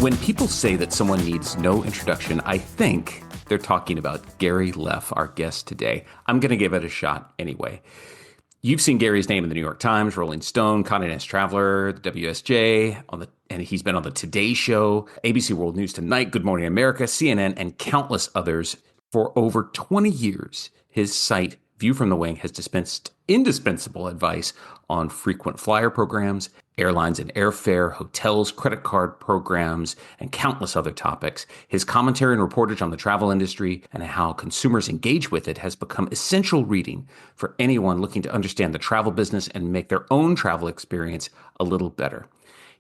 When people say that someone needs no introduction, I think they're talking about Gary Leff, our guest today. I'm going to give it a shot anyway. You've seen Gary's name in the New York Times, Rolling Stone, Condé Nast Traveler, the WSJ, and he's been on the Today Show, ABC World News Tonight, Good Morning America, CNN, and countless others. For over 20 years, his site, View from the Wing, has dispensed indispensable advice on frequent flyer programs, airlines and airfare, hotels, credit card programs, and countless other topics. His commentary and reportage on the travel industry and how consumers engage with it has become essential reading for anyone looking to understand the travel business and make their own travel experience a little better.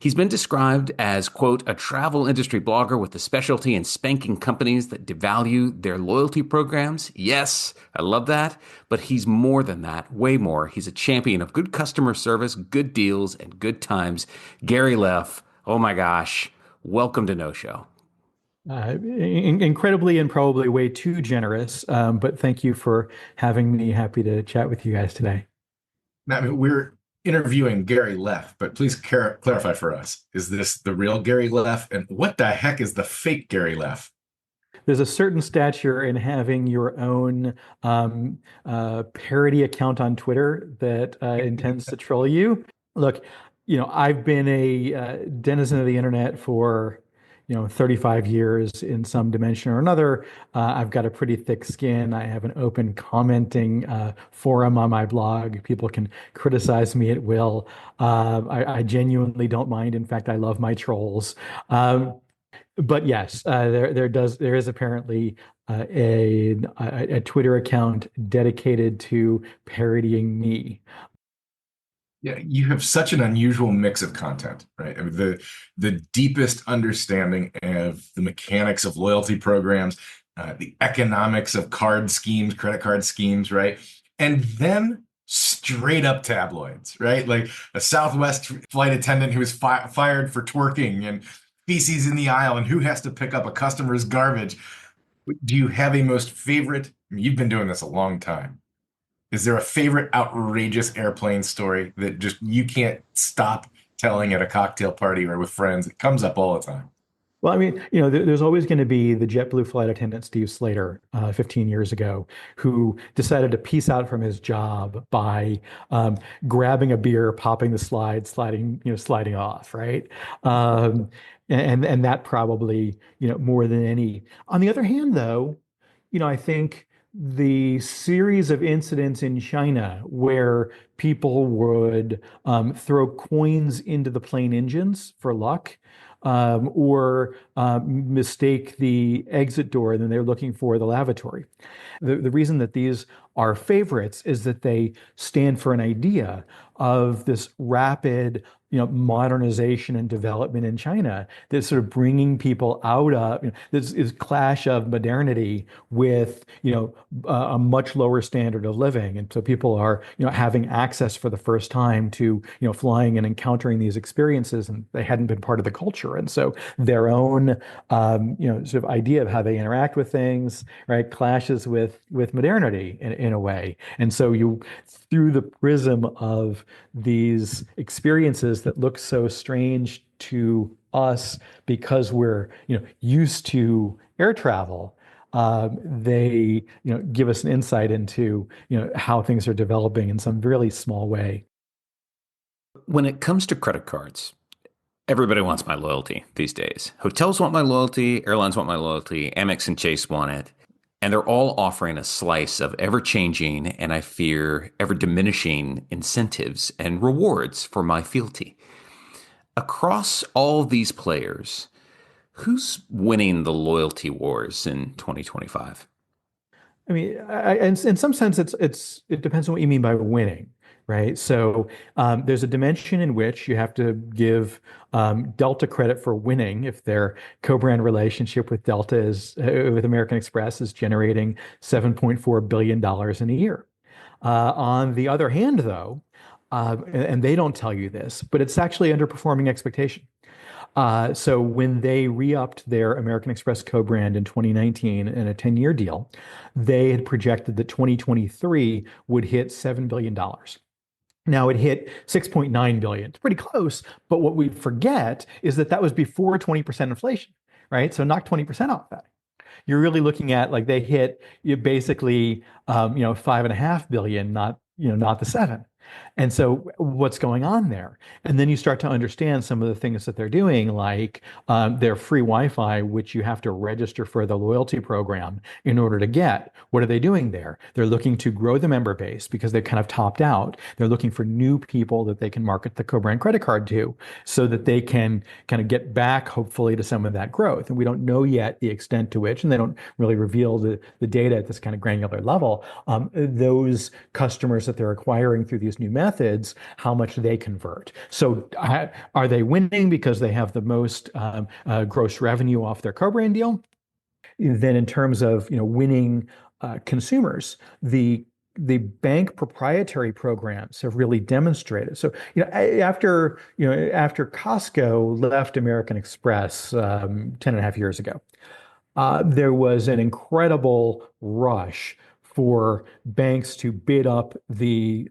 He's been described as, quote, a travel industry blogger with a specialty in spanking companies that devalue their loyalty programs. Yes, I love that. But he's more than that, way more. He's a champion of good customer service, good deals, and good times. Gary Leff, oh my gosh, welcome to No Show. Incredibly and probably way too generous, but thank you for having me. Happy to chat with you guys today. Now, I mean, we're interviewing Gary Leff, but please clarify for us. Is this the real Gary Leff? And what the heck is the fake Gary Leff? There's a certain stature in having your own parody account on Twitter that intends to troll you. Look, I've been a denizen of the internet for 35 years in some dimension or another. I've got a pretty thick skin. I have an open commenting forum on my blog. People can criticize me at will. I genuinely don't mind. In fact, I love my trolls. But yes, there is apparently a Twitter account dedicated to parodying me. Yeah, you have such an unusual mix of content, right? I mean, the deepest understanding of the mechanics of loyalty programs, the economics of card schemes, credit card schemes, right? And then straight up tabloids, right? Like a Southwest flight attendant who was fired for twerking and feces in the aisle, and who has to pick up a customer's garbage. Do you have a most favorite? I mean, you've been doing this a long time. Is there a favorite outrageous airplane story that just you can't stop telling at a cocktail party or with friends? It comes up all the time. Well, I mean, there's always going to be the JetBlue flight attendant, Steve Slater, 15 years ago, who decided to peace out from his job by grabbing a beer, popping the slide, sliding off, right? And that probably, more than any. On the other hand, though, I think the series of incidents in China where people would throw coins into the plane engines for luck, or mistake the exit door and then they're looking for the lavatory. The reason that these are favorites is that they stand for an idea of this rapid modernization and development in China that's sort of bringing people out of this is clash of modernity with a much lower standard of living, and so people are having access for the first time to flying and encountering these experiences, and they hadn't been part of the culture, and so their own sort of idea of how they interact with things, right, clashes with modernity in a way, and so you through the prism of these experiences that look so strange to us because we're used to air travel, they give us an insight into how things are developing in some really small way. When it comes to credit cards, everybody wants my loyalty these days. Hotels want my loyalty, airlines want my loyalty, Amex and Chase want it. And they're all offering a slice of ever-changing and, I fear, ever-diminishing incentives and rewards for my fealty. Across all these players, who's winning the loyalty wars in 2025? I mean, in some sense, it depends on what you mean by winning, right? So there's a dimension in which you have to give Delta credit for winning if their co-brand relationship with Delta with American Express is generating $7.4 billion in a year. On the other hand, though, and they don't tell you this, but it's actually underperforming expectation. So when they re-upped their American Express co-brand in 2019 in a 10-year deal, they had projected that 2023 would hit $7 billion. Now it hit 6.9 billion. It's pretty close, but what we forget is that that was before 20% inflation, right? So knock 20% off that. You're really looking at like they hit you basically 5.5 billion, not the seven. And so what's going on there? And then you start to understand some of the things that they're doing, like their free Wi-Fi, which you have to register for the loyalty program in order to get. What are they doing there? They're looking to grow the member base because they've kind of topped out. They're looking for new people that they can market the co-brand credit card to so that they can kind of get back, hopefully, to some of that growth. And we don't know yet the extent to which, and they don't really reveal the data at this kind of granular level, those customers that they're acquiring through these new methods, how much they convert. So are they winning because they have the most gross revenue off their co-brand deal? Then in terms of winning consumers, the bank proprietary programs have really demonstrated. So, after Costco left American Express 10 and a half years ago, there was an incredible rush for banks to bid up the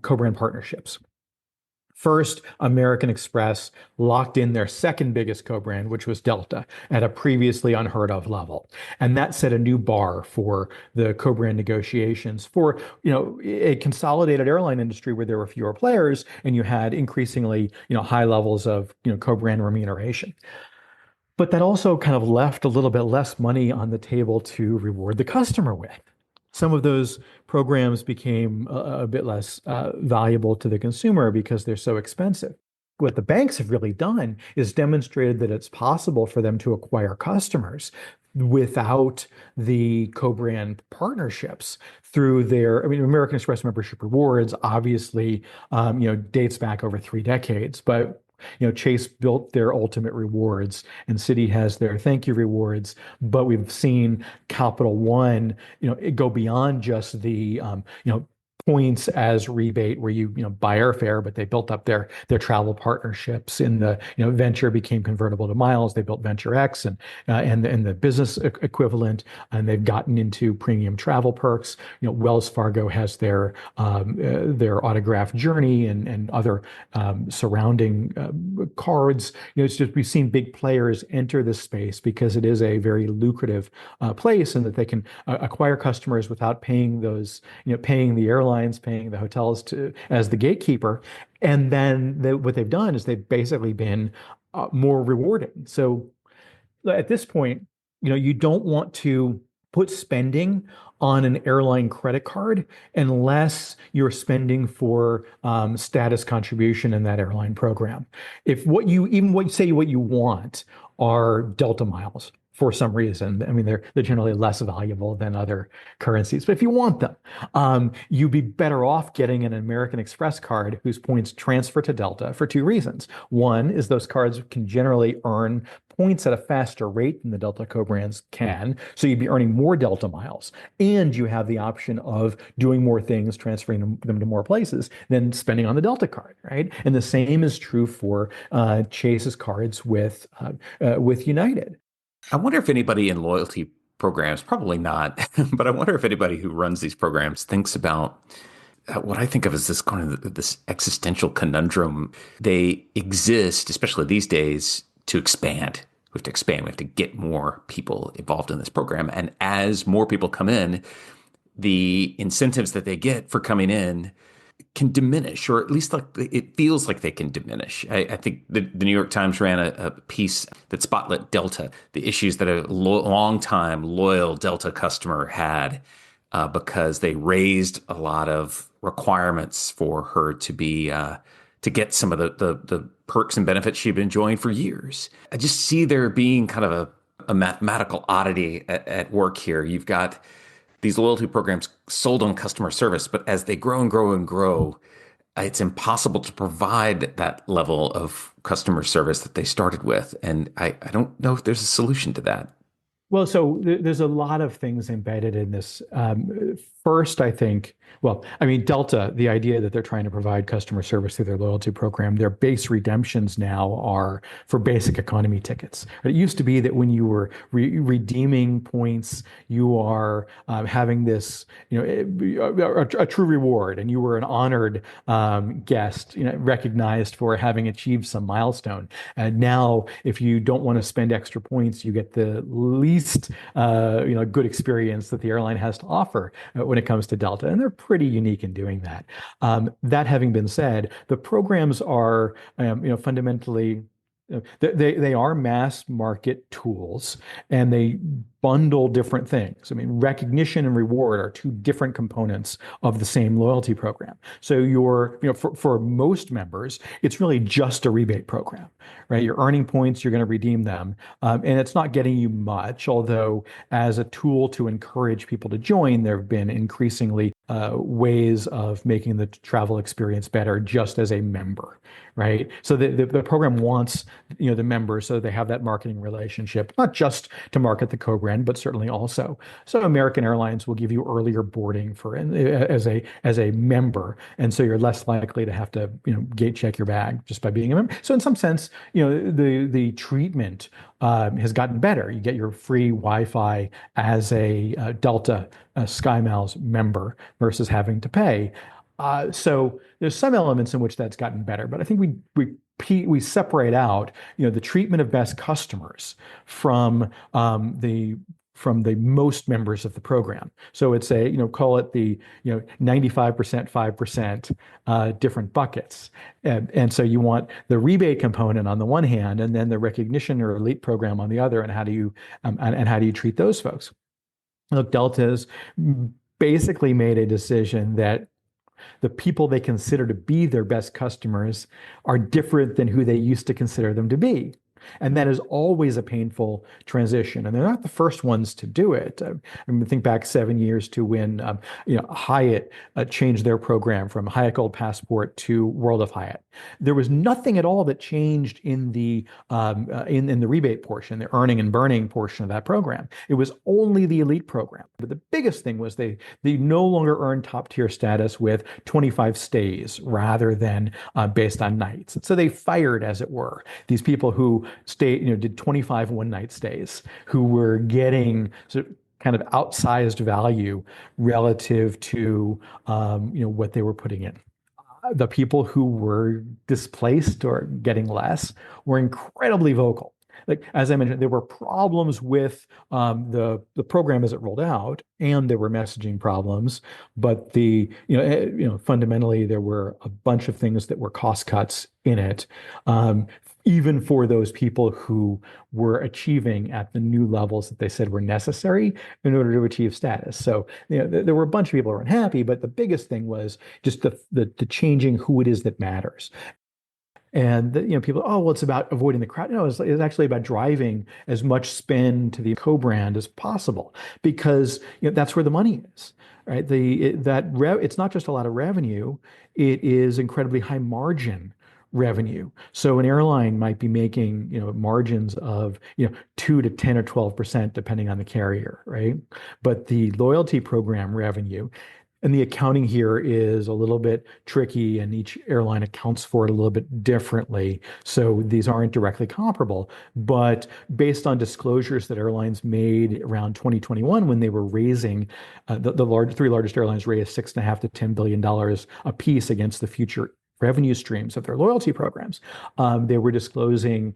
co-brand partnerships. First, American Express locked in their second biggest co-brand, which was Delta, at a previously unheard of level. And that set a new bar for the co-brand negotiations for, a consolidated airline industry where there were fewer players and you had increasingly, high levels of, co-brand remuneration. But that also kind of left a little bit less money on the table to reward the customer with. Some of those programs became a bit less valuable to the consumer because they're so expensive. What the banks have really done is demonstrated that it's possible for them to acquire customers without the co-brand partnerships through American Express membership rewards obviously, dates back over 3 decades, but Chase built their ultimate rewards and Citi has their thank you rewards, but we've seen Capital One, it go beyond just the, points as rebate where you buy airfare, but they built up their travel partnerships in the Venture became convertible to miles. They built Venture X and the business equivalent, and they've gotten into premium travel perks. Wells Fargo has their autograph journey and other surrounding cards. It's just we've seen big players enter this space because it is a very lucrative place, and that they can acquire customers without paying paying the airline, paying the hotels as the gatekeeper. And then what they've done is they've basically been more rewarding. So at this point, you don't want to put spending on an airline credit card unless you're spending for status contribution in that airline program. If what you want are Delta miles, for some reason. They're generally less valuable than other currencies. But if you want them, you'd be better off getting an American Express card whose points transfer to Delta for two reasons. One is those cards can generally earn points at a faster rate than the Delta co-brands can. So you'd be earning more Delta miles. And you have the option of doing more things, transferring them to more places than spending on the Delta card, right? And the same is true for Chase's cards with United. I wonder if anybody in loyalty programs, probably not, but I wonder if anybody who runs these programs thinks about what I think of as this existential conundrum. They exist, especially these days, to expand. We have to expand. We have to get more people involved in this program. And as more people come in, the incentives that they get for coming in can diminish, or at least it feels like they can diminish. I think the New York Times ran a piece that spotlit Delta, the issues that a long-time loyal Delta customer had because they raised a lot of requirements for her to be to get some of the perks and benefits she'd been enjoying for years. I just see there being kind of a mathematical oddity at work here. You've got these loyalty programs sold on customer service, but as they grow and grow and grow, it's impossible to provide that level of customer service that they started with. And I don't know if there's a solution to that. Well, so there's a lot of things embedded in this. First, I think, well, I mean, Delta, the idea that they're trying to provide customer service through their loyalty program, their base redemptions now are for basic economy tickets. It used to be that when you were redeeming points, you are having this, a true reward, and you were an honored guest, recognized for having achieved some milestone. And now, if you don't want to spend extra points, you get the least, good experience that the airline has to offer when it comes to Delta, and they're pretty unique in doing that. That having been said, the programs are, fundamentally they are mass market tools, and they bundle different things. I mean, recognition and reward are two different components of the same loyalty program. So for most members, it's really just a rebate program, right? You're earning points, you're going to redeem them, and it's not getting you much. Although, as a tool to encourage people to join, there have been increasingly ways of making the travel experience better just as a member, right? So the program wants the members, so they have that marketing relationship, not just to market the co-brand, but certainly also. So American Airlines will give you earlier boarding as a member, and so you're less likely to have to gate check your bag just by being a member. So in some sense, the treatment has gotten better. You get your free Wi-Fi as a Delta SkyMiles member versus having to pay. So there's some elements in which that's gotten better, but I think we separate out the treatment of best customers from the most members of the program. So it's call it the 95%, 5% different buckets. And so you want the rebate component on the one hand, and then the recognition or elite program on the other. And how do you treat those folks? Look, Delta's basically made a decision that the people they consider to be their best customers are different than who they used to consider them to be. And that is always a painful transition. And they're not the first ones to do it. I mean, think back 7 years to when Hyatt changed their program from Hyatt Gold Passport to World of Hyatt. There was nothing at all that changed in the rebate portion, the earning and burning portion of that program. It was only the elite program. But the biggest thing was they no longer earned top tier status with 25 stays rather than based on nights. And so they fired, as it were, these people who did 25 one-night stays, who were getting sort of kind of outsized value relative to what they were putting in. The people who were displaced or getting less were incredibly vocal. Like, as I mentioned, there were problems with the program as it rolled out, and there were messaging problems. But fundamentally, there were a bunch of things that were cost cuts in it, even for those people who were achieving at the new levels that they said were necessary in order to achieve status. So there were a bunch of people who were unhappy, but the biggest thing was just the changing who it is that matters. And people, oh, well, it's about avoiding the crowd. No, it's actually about driving as much spend to the co-brand as possible, because that's where the money is, right? It's not just a lot of revenue; it is incredibly high margin revenue. So an airline might be making margins of 2 to 10 or 12% depending on the carrier, right? But the loyalty program revenue. And the accounting here is a little bit tricky, and each airline accounts for it a little bit differently. So these aren't directly comparable. But based on disclosures that airlines made around 2021, when they were raising, the three largest airlines raised $6.5 to $10 billion a piece against the future revenue streams of their loyalty programs. They were disclosing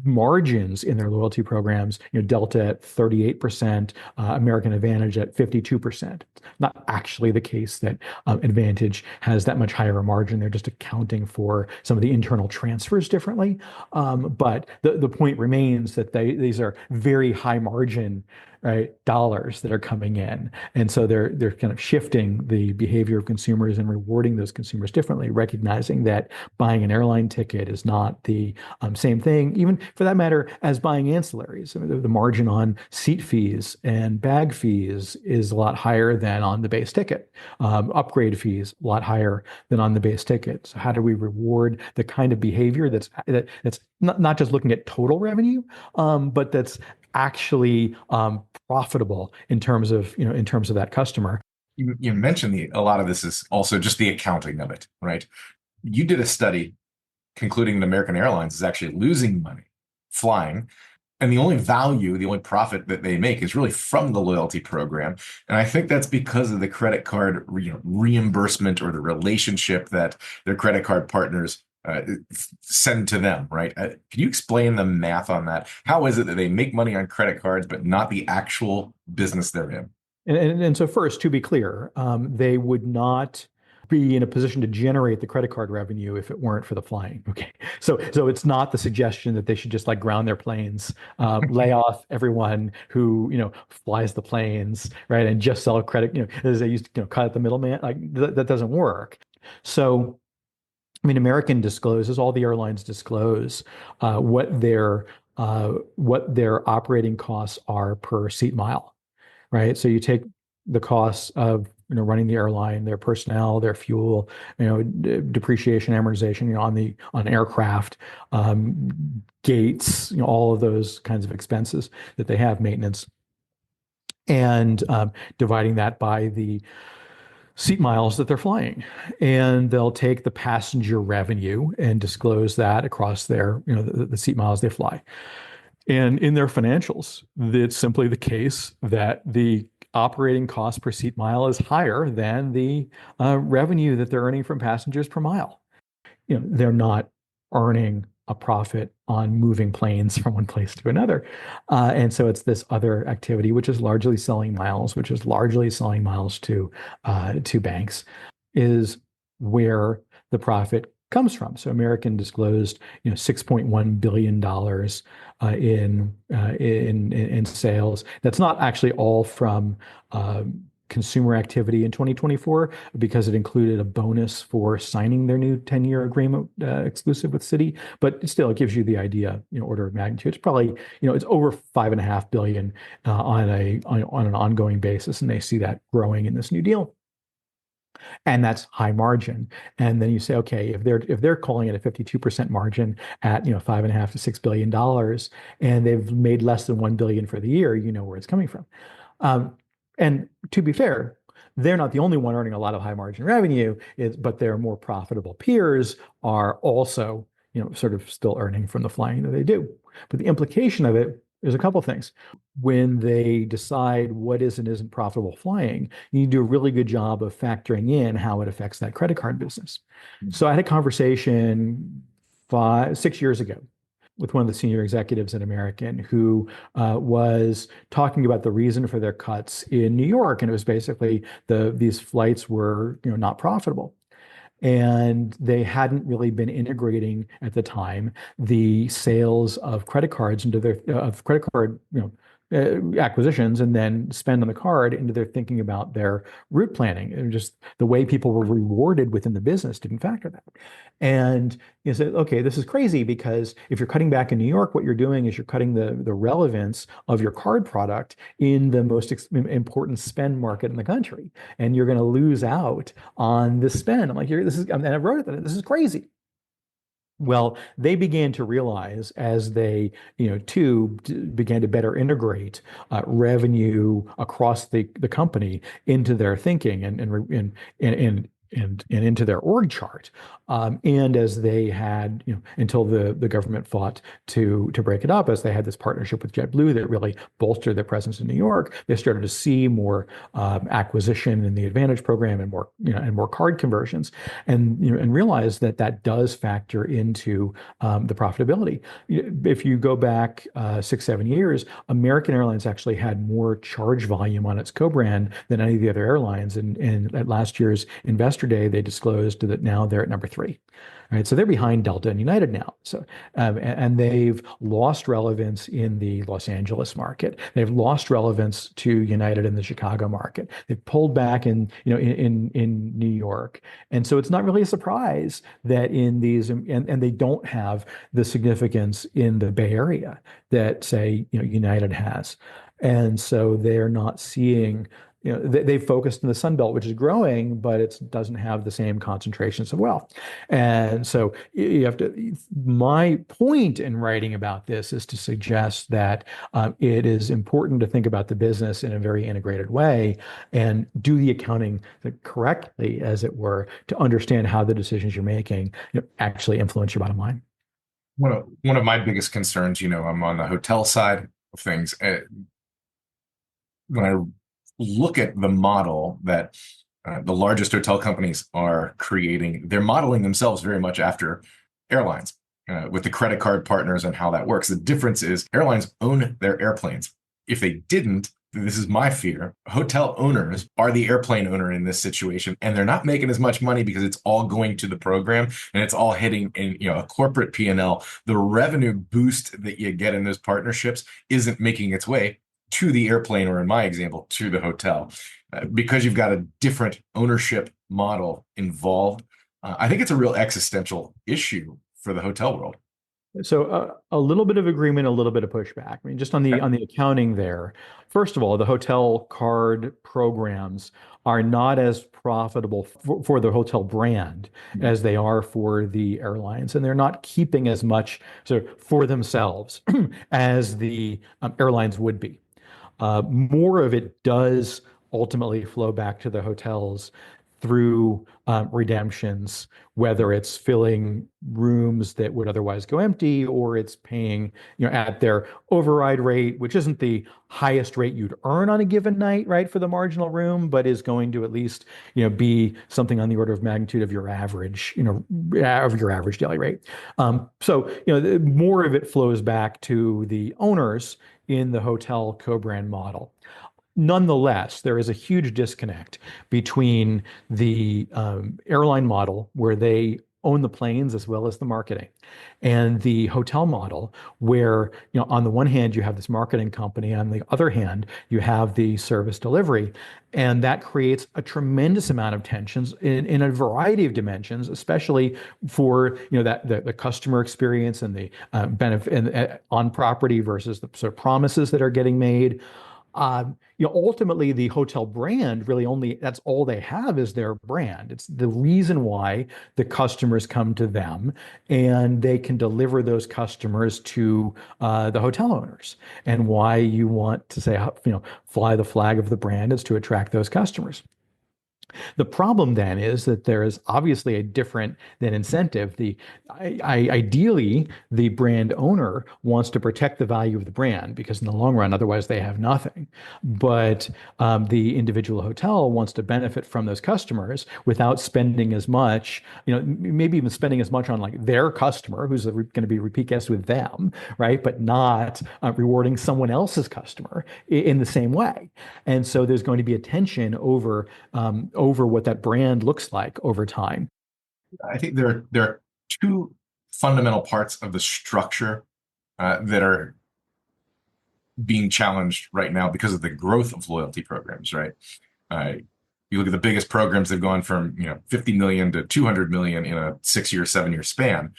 margins in their loyalty programs, Delta at 38%, American Advantage at 52%. Not actually the case that Advantage has that much higher a margin. They're just accounting for some of the internal transfers differently. But the point remains that these are very high margin, right, dollars that are coming in. And so they're kind of shifting the behavior of consumers and rewarding those consumers differently, recognizing that buying an airline ticket is not the same thing, even for that matter, as buying ancillaries. I mean, the margin on seat fees and bag fees is a lot higher than on the base ticket. Upgrade fees a lot higher than on the base ticket. So how do we reward the kind of behavior that's not just looking at total revenue, but that's actually profitable in terms of that customer? You mentioned a lot of this is also just the accounting of it, right? You did a study concluding that American Airlines is actually losing money flying, and the only value, the only profit that they make is really from the loyalty program. And I think that's because of the credit card reimbursement or the relationship that their credit card partners send to them, right? Can you explain the math on that? How is it that they make money on credit cards, but not the actual business they're in? And so first, to be clear, they would not be in a position to generate the credit card revenue if it weren't for the flying. Okay, so it's not the suggestion that they should just like ground their planes, lay off everyone who flies the planes, right, and just sell credit. As they used to cut at the middleman. Like that doesn't work. So I mean, American discloses, all the airlines disclose what their operating costs are per seat mile, right? So you take the costs of running the airline, their personnel, their fuel, depreciation, amortization, on aircraft, gates, all of those kinds of expenses that they have, maintenance, and dividing that by the seat miles that they're flying. And they'll take the passenger revenue and disclose that across their, the seat miles they fly. And in their financials, it's simply the case that the operating cost per seat mile is higher than the revenue that they're earning from passengers per mile. They're not earning a profit on moving planes from one place to another. And so it's this other activity, which is largely selling miles, to banks, is where the profit comes from. So American disclosed, $6.1 billion in sales. That's not actually all from consumer activity in 2024 because it included a bonus for signing their new 10-year agreement exclusive with Citi. But still, it gives you the idea, order of magnitude. It's probably, it's over $5.5 billion on an ongoing basis, and they see that growing in this new deal. And that's high margin. And then you say, okay, if they're calling it a 52% margin at $5.5 to $6 billion, and they've made less than $1 billion for the year, you know where it's coming from. And to be fair, they're not the only one earning a lot of high margin revenue, but their more profitable peers are also, sort of still earning from the flying that they do. But the implication of it is a couple of things. When they decide what is and isn't profitable flying, you need to do a really good job of factoring in how it affects that credit card business. So I had a conversation 6 years ago with one of the senior executives at American who was talking about the reason for their cuts in New York. And it was basically these flights were not profitable. And they hadn't really been integrating at the time the sales of credit cards into their credit card acquisitions and then spend on the card into their thinking about their route planning. And just the way people were rewarded within the business didn't factor that. And you say, okay, this is crazy because if you're cutting back in New York, what you're doing is you're cutting the relevance of your card product in the most important spend market in the country, and you're going to lose out on this spend. I'm like, and I wrote it, this is crazy. Well, they began to realize as they, began to better integrate revenue across the company into their thinking and into their org chart. And as they had, until the government fought to break it up, as they had this partnership with JetBlue that really bolstered their presence in New York, they started to see more acquisition in the Advantage program and more card conversions, and realized that does factor into the profitability. If you go back 6-7 years, American Airlines actually had more charge volume on its co-brand than any of the other airlines. And at last year's Investor Day, they disclosed that now they're at number 3. Right, so they're behind Delta and United now. So, and they've lost relevance in the Los Angeles market. They've lost relevance to United in the Chicago market. They've pulled back in New York, and so it's not really a surprise that in these and they don't have the significance in the Bay Area that say United has, and so they're not seeing they've focused in the Sun Belt, which is growing, but it doesn't have the same concentrations of wealth. And so you have to, my point in writing about this is to suggest that it is important to think about the business in a very integrated way and do the accounting correctly, as it were, to understand how the decisions you're making actually influence your bottom line. One of my biggest concerns, I'm on the hotel side of things. When I look at the model that the largest hotel companies are creating, they're modeling themselves very much after airlines with the credit card partners and how that works. The difference is airlines own their airplanes. If they didn't, this is my fear, hotel owners are the airplane owner in this situation, and they're not making as much money because it's all going to the program and it's all hitting in a corporate P&L. The revenue boost that you get in those partnerships isn't making its way to the airplane, or in my example, to the hotel, because you've got a different ownership model involved. I think it's a real existential issue for the hotel world. So a little bit of agreement, a little bit of pushback. I mean, just on the accounting there. First of all, the hotel card programs are not as profitable for the hotel brand as they are for the airlines, and they're not keeping as much for themselves as the airlines would be. More of it does ultimately flow back to the hotels through redemptions, whether it's filling rooms that would otherwise go empty, or it's paying, at their override rate, which isn't the highest rate you'd earn on a given night, right, for the marginal room, but is going to at least, be something on the order of magnitude of your average, of your average daily rate. More of it flows back to the owners in the hotel co-brand model. Nonetheless, there is a huge disconnect between the airline model, where they own the planes as well as the marketing, and the hotel model, where, on the one hand, you have this marketing company, on the other hand, you have the service delivery. And that creates a tremendous amount of tensions in a variety of dimensions, especially for, that the customer experience and the benefit and on property versus the sort of promises that are getting made. Ultimately, the hotel brand really that's all they have is their brand. It's the reason why the customers come to them, and they can deliver those customers to the hotel owners. And why you want to say, fly the flag of the brand is to attract those customers. The problem then is that there is obviously a different than incentive. Ideally, the brand owner wants to protect the value of the brand, because in the long run, otherwise they have nothing. But the individual hotel wants to benefit from those customers without spending as much, maybe even spending as much on like their customer, who's going to be repeat guest with them, right? But not rewarding someone else's customer in the same way. And so there's going to be a tension over what that brand looks like over time. I think there are two fundamental parts of the structure that are being challenged right now because of the growth of loyalty programs, right? You look at the biggest programs, they've gone from 50 million to 200 million in a 6-year, 7-year span.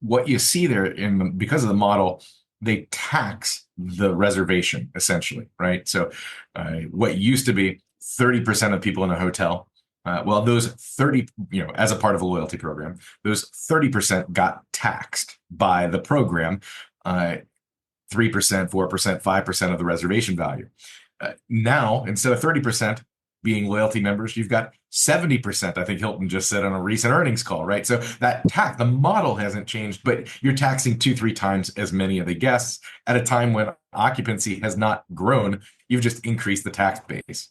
What you see there because of the model, they tax the reservation essentially, right? So what used to be 30% of people in a hotel, well, those 30, as a part of a loyalty program, those 30% got taxed by the program, 3%, 4%, 5% of the reservation value. Now, instead of 30% being loyalty members, you've got 70%, I think Hilton just said on a recent earnings call, right? So the model hasn't changed, but you're taxing 2-3 times as many of the guests at a time when occupancy has not grown. You've just increased the tax base.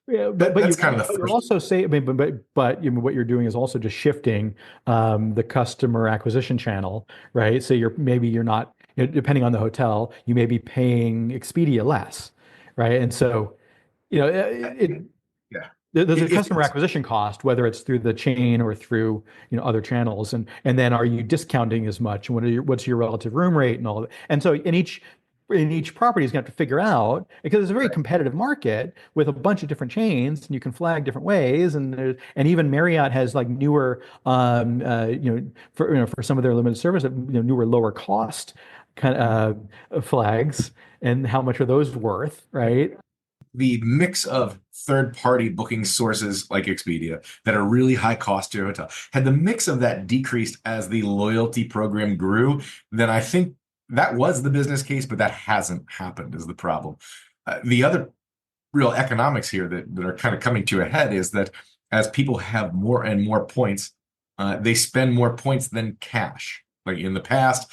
Yeah, but that's kind of the first. Also say, I mean, but what you're doing is also just shifting the customer acquisition channel, right? So you're not, depending on the hotel, you may be paying Expedia less, right? And so, there's a customer acquisition cost, whether it's through the chain or through other channels, and then are you discounting as much? What's your relative room rate and all of it? And so in each property is going to have to figure out, because it's a very competitive market with a bunch of different chains, and you can flag different ways, and even Marriott has like newer for some of their limited service, newer lower cost kind of flags, and how much are those worth, right? the mix of third-party booking sources like Expedia that are really high cost to a hotel, had the mix of that decreased as the loyalty program grew, then I think that was the business case, but that hasn't happened is the problem. The other real economics here that are kind of coming to a head is that as people have more and more points, they spend more points than cash. Like in the past,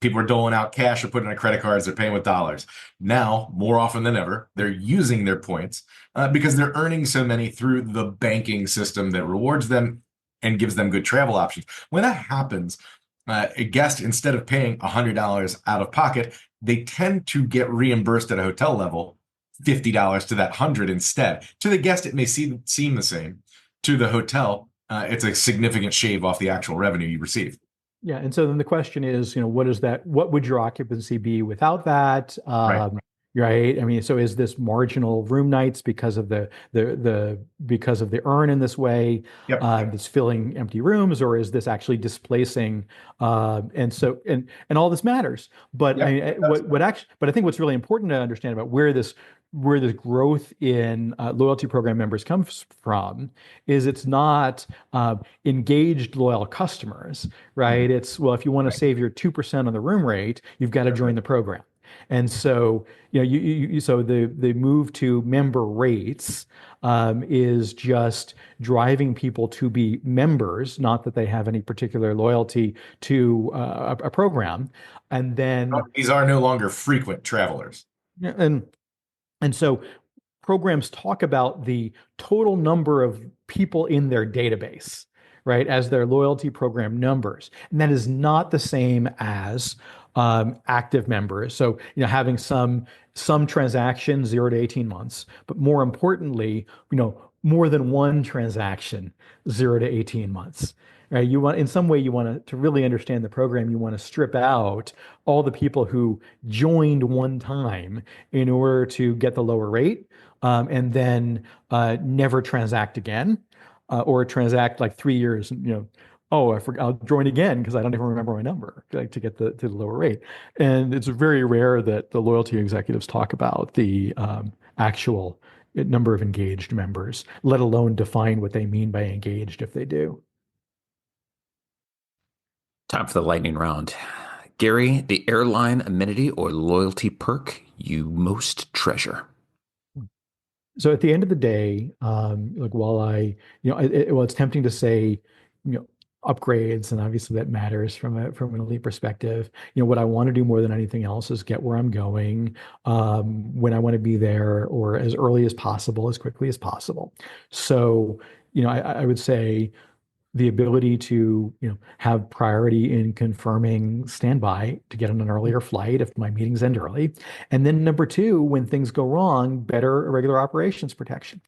people are doling out cash or putting on credit cards, they're paying with dollars. Now, more often than ever, they're using their points because they're earning so many through the banking system that rewards them and gives them good travel options. When that happens, a guest, instead of paying $100 out of pocket, they tend to get reimbursed at a hotel level $50 to that 100 instead. To the guest, it may seem the same. To the hotel, it's a significant shave off the actual revenue you receive. Yeah, and so then the question is, what would your occupancy be without that? Right. Right. I mean, so is this marginal room nights because of the earn in this way Yep. that's filling empty rooms, or is this actually displacing? And all this matters. But Yep. but I think what's really important to understand about where this growth in loyalty program members comes from is it's not engaged loyal customers, right? It's, well, if you want to Right. save your 2% on the room rate, you've got to join the program. And so, so the move to member rates is just driving people to be members, not that they have any particular loyalty to a program. And then, These are no longer frequent travelers. and and so programs talk about the total number of people in their database, right, as their loyalty program numbers. And that is not the same as active members. So, having some transactions 0 to 18 months, but more importantly, more than one transaction 0 to 18 months. Right? In some way, you want to really understand the program, you want to strip out all the people who joined one time in order to get the lower rate, and then never transact again, or transact like 3 years. Oh, I forgot. I'll join again because I don't even remember my number, like, to get the lower rate. And it's very rare that the loyalty executives talk about the actual number of engaged members, let alone define what they mean by engaged if they do. Time for the lightning round. Gary, the airline amenity or loyalty perk you most treasure? So at the end of the day, like, while it's tempting to say, you know, upgrades, and obviously that matters from an elite perspective. What I want to do more than anything else is get where I'm going, when I want to be there, or as early as possible, as quickly as possible. So, I would say the ability to have priority in confirming standby to get on an earlier flight if my meetings end early, and then number two, when things go wrong, better regular operations protection.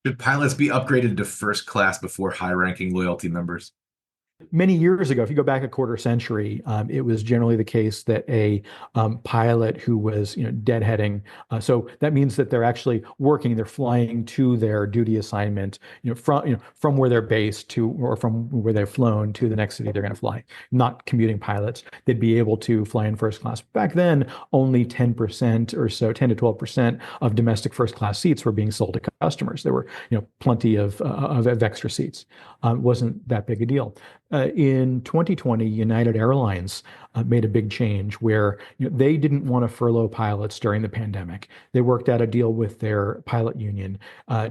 Should pilots be upgraded to first class before high-ranking loyalty members? Many years ago, if you go back a quarter century, it was generally the case that a pilot who was, deadheading. So that means that they're actually working, they're flying to their duty assignment, from where they're based to, or from where they've flown to the next city they're going to fly. Not commuting pilots. They'd be able to fly in first class. Back then, only 10% or so, 10 to 12% of domestic first class seats were being sold to customers. There were, plenty of extra seats. Wasn't that big a deal. In 2020, United Airlines made a big change where they didn't want to furlough pilots during the pandemic. They worked out a deal with their pilot union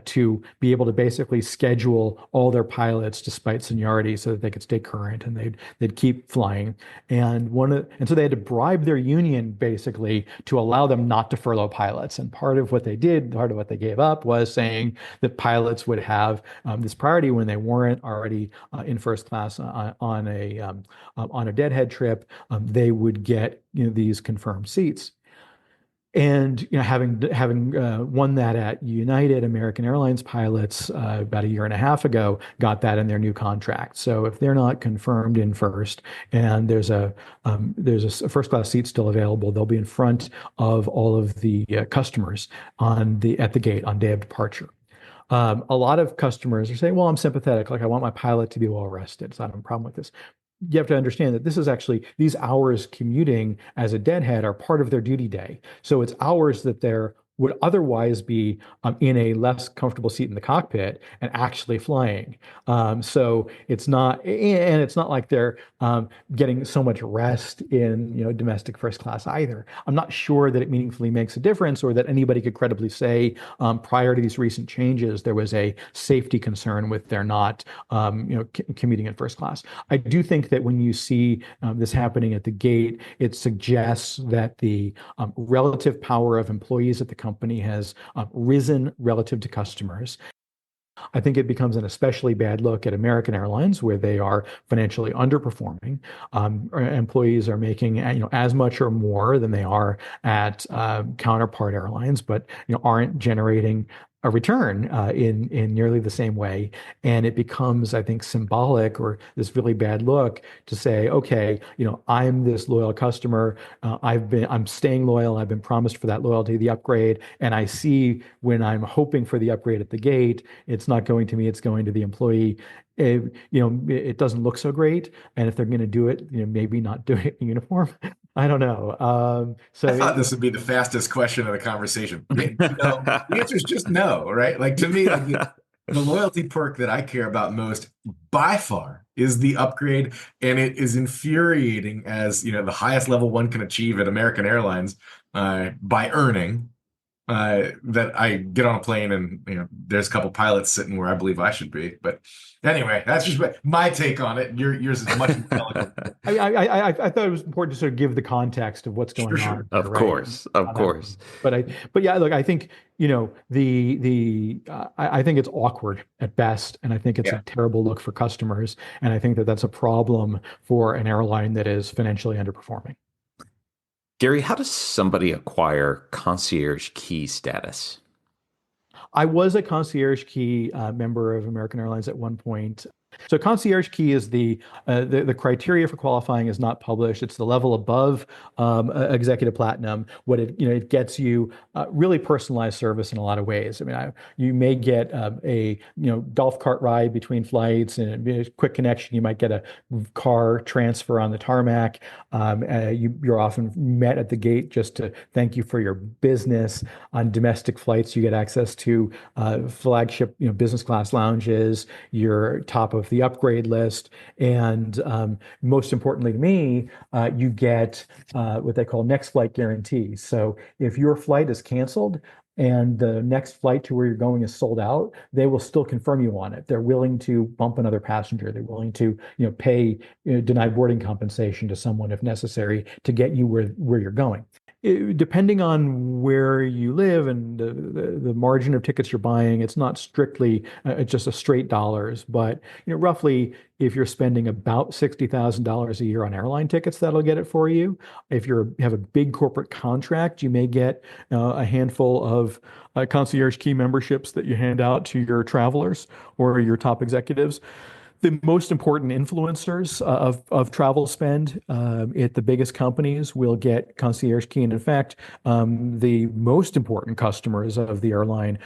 to be able to basically schedule all their pilots despite seniority so that they could stay current and they'd keep flying. And so they had to bribe their union basically to allow them not to furlough pilots. And part of what they gave up was saying that pilots would have this priority when they weren't already in first class on a deadhead trip. They would get these confirmed seats. And having won that at United, American Airlines pilots about a year and a half ago got that in their new contract. So if they're not confirmed in first, and there's a first class seat still available, they'll be in front of all of the customers at the gate on day of departure. A lot of customers are saying, well, I'm sympathetic. Like, I want my pilot to be well rested, so I don't have a problem with this. You have to understand that this is actually, these hours commuting as a deadhead are part of their duty day. So it's hours that they're would otherwise be in a less comfortable seat in the cockpit and actually flying. So it's not like they're getting so much rest in domestic first class either. I'm not sure that it meaningfully makes a difference, or that anybody could credibly say prior to these recent changes there was a safety concern with their not commuting in first class. I do think that when you see this happening at the gate, it suggests that the relative power of employees at the company has risen relative to customers. I think it becomes an especially bad look at American Airlines, where they are financially underperforming. Employees are making as much or more than they are at counterpart airlines, but aren't generating a return in nearly the same way. And it becomes, I think, symbolic, or this really bad look, to say, okay, I'm this loyal customer. I'm staying loyal. I've been promised for that loyalty, the upgrade. And I see when I'm hoping for the upgrade at the gate, it's not going to me, it's going to the employee. It doesn't look so great. And if they're going to do it, maybe not do it in uniform. I don't know. I thought this would be the fastest question of the conversation. No, the answer is just no, right? Like, to me, like the loyalty perk that I care about most by far is the upgrade, and it is infuriating as the highest level one can achieve at American Airlines by earning. That I get on a plane and there's a couple pilots sitting where I believe I should be. But anyway, that's just my take on it. Yours is much more elegant. I thought it was important to sort of give the context of what's going Sure. on. Of Right? course, of course. But yeah, look, I think I think it's awkward at best, and I think it's a terrible look for customers, and I think that that's a problem for an airline that is financially underperforming. Gary, how does somebody acquire concierge key status? I was a concierge key member of American Airlines at one point. So concierge key is the criteria for qualifying is not published. It's the level above executive platinum. What it gets you really personalized service in a lot of ways. I mean, you may get a golf cart ride between flights and a quick connection. You might get a car transfer on the tarmac. You're often met at the gate just to thank you for your business. On domestic flights, you get access to flagship business class lounges. You're top of the upgrade list. And most importantly to me, you get what they call next flight guarantees. So if your flight is canceled and the next flight to where you're going is sold out, they will still confirm you on it. They're willing to bump another passenger. They're willing to pay denied boarding compensation to someone if necessary to get you where you're going. Depending on where you live and the margin of tickets you're buying, it's not strictly just a straight dollars, but roughly if you're spending about $60,000 a year on airline tickets, that'll get it for you. If you have a big corporate contract, you may get a handful of concierge key memberships that you hand out to your travelers or your top executives. The most important influencers of travel spend at the biggest companies will get concierge key. And in fact, the most important customers of the airline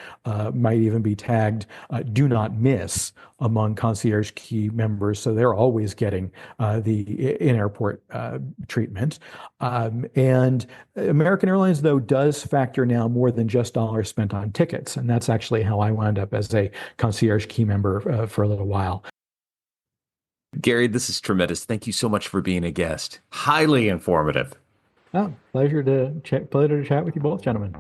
might even be tagged do not miss among concierge key members. So they're always getting the in-airport treatment. And American Airlines, though, does factor now more than just dollars spent on tickets. And that's actually how I wound up as a concierge key member for a little while. Gary, this is tremendous. Thank you so much for being a guest. Highly informative. Oh, pleasure to chat with you both, gentlemen.